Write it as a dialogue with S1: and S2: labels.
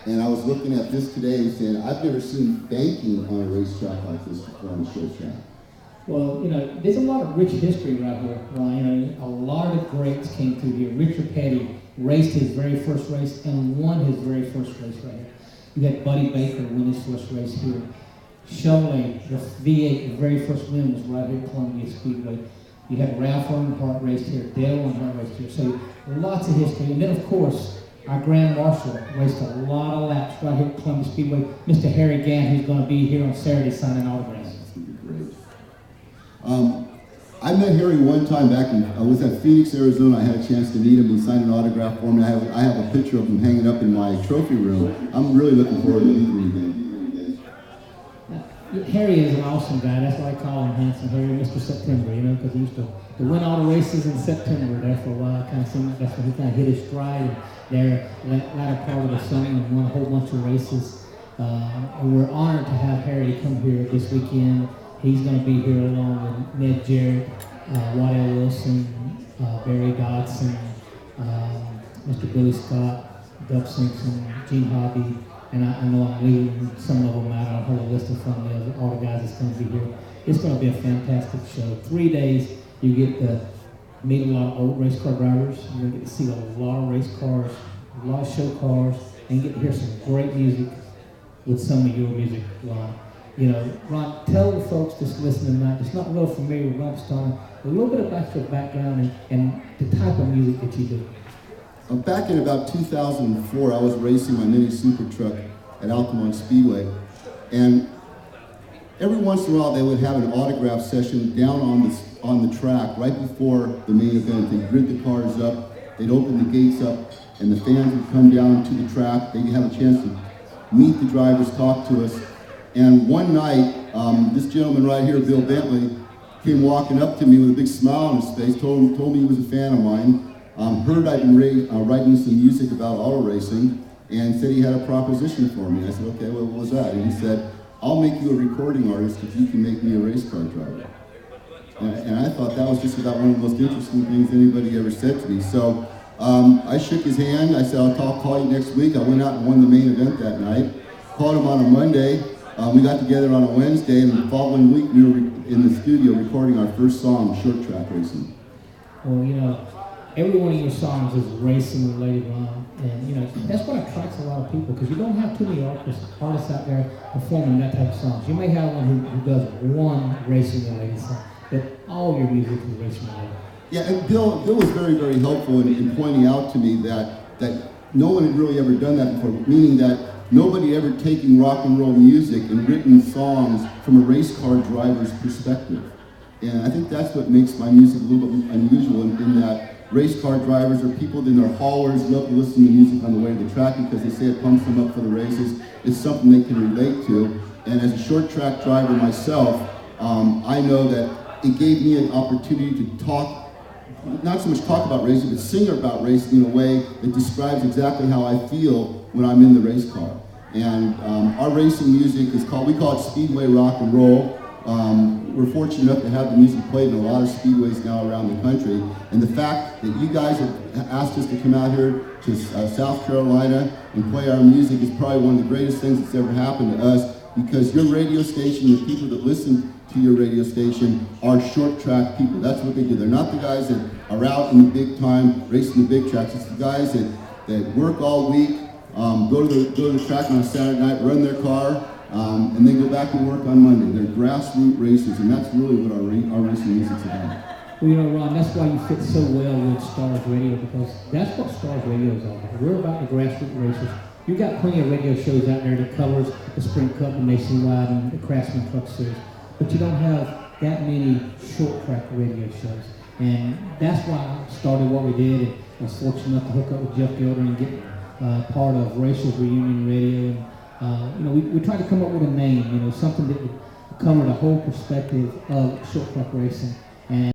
S1: And I was looking at this today and saying, I've never seen banking on a racetrack like this before on a short track.
S2: Well, there's a lot of rich history right here, Ryan. A lot of greats came through here. Richard Petty raced his very first race and won his very first race right here. You had Buddy Baker win his first race here. Chevrolet, the V8, the very first win was right here at Columbia Speedway. You had Ralph Earnhardt raced here, Dale Earnhardt raced here. So lots of history. And then, of course, our Grand Marshal raced a lot of laps right here at Columbia Speedway. Mr. Harry Gann, who's going to be here on Saturday signing autographs.
S1: That's going to be great. I met Harry one time back I was at Phoenix, Arizona. I had a chance to meet him and sign an autograph for me. I have a picture of him hanging up in my trophy room. I'm really looking forward to meeting him again.
S2: Harry is an awesome guy. That's why I call him Handsome Harry, Mr. September, because he used to win all the races in September there for a while. It kind of seemed like that's when he kind of hit his stride there latter part of the summer and won a whole bunch of races. And we're honored to have Harry come here this weekend. He's going to be here along with Ned Jarrett, Waddell Wilson, Barry Dodson, Mr. Billy Scott, Doug Simpson, Gene Hobby, and I know I'm leaving some of them out. I've heard a list of some of all the guys that's going to be here. It's going to be a fantastic show. 3 days, you get to meet a lot of old race car drivers. You're going to get to see a lot of race cars, a lot of show cars, and get to hear some great music with some of your music, Ron. Ron, tell the folks just listening tonight, that's not real familiar with Ron Pestana, a little bit about your background and the type of music that you do.
S1: Back in about 2004, I was racing my mini super truck at Altamont Speedway, and every once in a while they would have an autograph session down on the track right before the main event. They'd grid the cars up, they'd open the gates up, and the fans would come down to the track. They'd have a chance to meet the drivers, talk to us. And one night, this gentleman right here, Bill Bentley, came walking up to me with a big smile on his face, told me he was a fan of mine, heard I'd been writing some music about auto racing, and said he had a proposition for me. I said, okay, well, what was that? And he said, I'll make you a recording artist if you can make me a race car driver. And I thought that was just about one of the most interesting things anybody ever said to me. So I shook his hand. I said, I'll call you next week. I went out and won the main event that night. Called him on a Monday. We got together on a Wednesday, and the following week we were in the studio recording our first song, Short Track Racing.
S2: Well, every one of your songs is racing related, Ron, and that's what attracts a lot of people, because you don't have too many artists out there performing that type of songs. You may have one who does one racing related song, but all your music is racing related.
S1: Yeah, and Bill was very, very helpful in pointing out to me that no one had really ever done that before, meaning that nobody ever taken rock and roll music and written songs from a race car driver's perspective. And I think that's what makes my music a little bit unusual in that race car drivers are people in their haulers, love to listen to music on the way to the track because they say it pumps them up for the races. It's something they can relate to. And as a short track driver myself, I know that it gave me an opportunity to talk, not so much talk about racing, but sing about racing in a way that describes exactly how I feel when I'm in the race car. And our racing music we call it Speedway Rock and Roll. We're fortunate enough to have the music played in a lot of speedways now around the country. And the fact that you guys have asked us to come out here to South Carolina and play our music is probably one of the greatest things that's ever happened to us, because your radio station, the people that listen to your radio station are short track people. That's what they do. They're not the guys that are out in the big time racing the big tracks. It's the guys that work all week, go to the track on a Saturday night, run their car, and then go back and work on Monday. They're grassroots racers, and that's really what our racing music's about.
S2: Well, Ron, that's why you fit so well with Stars Radio, because that's what Stars Radio is all about. We're about the grassroots racers. You got plenty of radio shows out there that covers the Sprint Cup, the Nationwide, and the Craftsman Truck Series, but you don't have that many short track radio shows. And that's why I started what we did, and I was fortunate enough to hook up with Jeff Gilder and get part of Racers Reunion Radio. And we tried to come up with a name, something that would cover the whole perspective of short track racing. And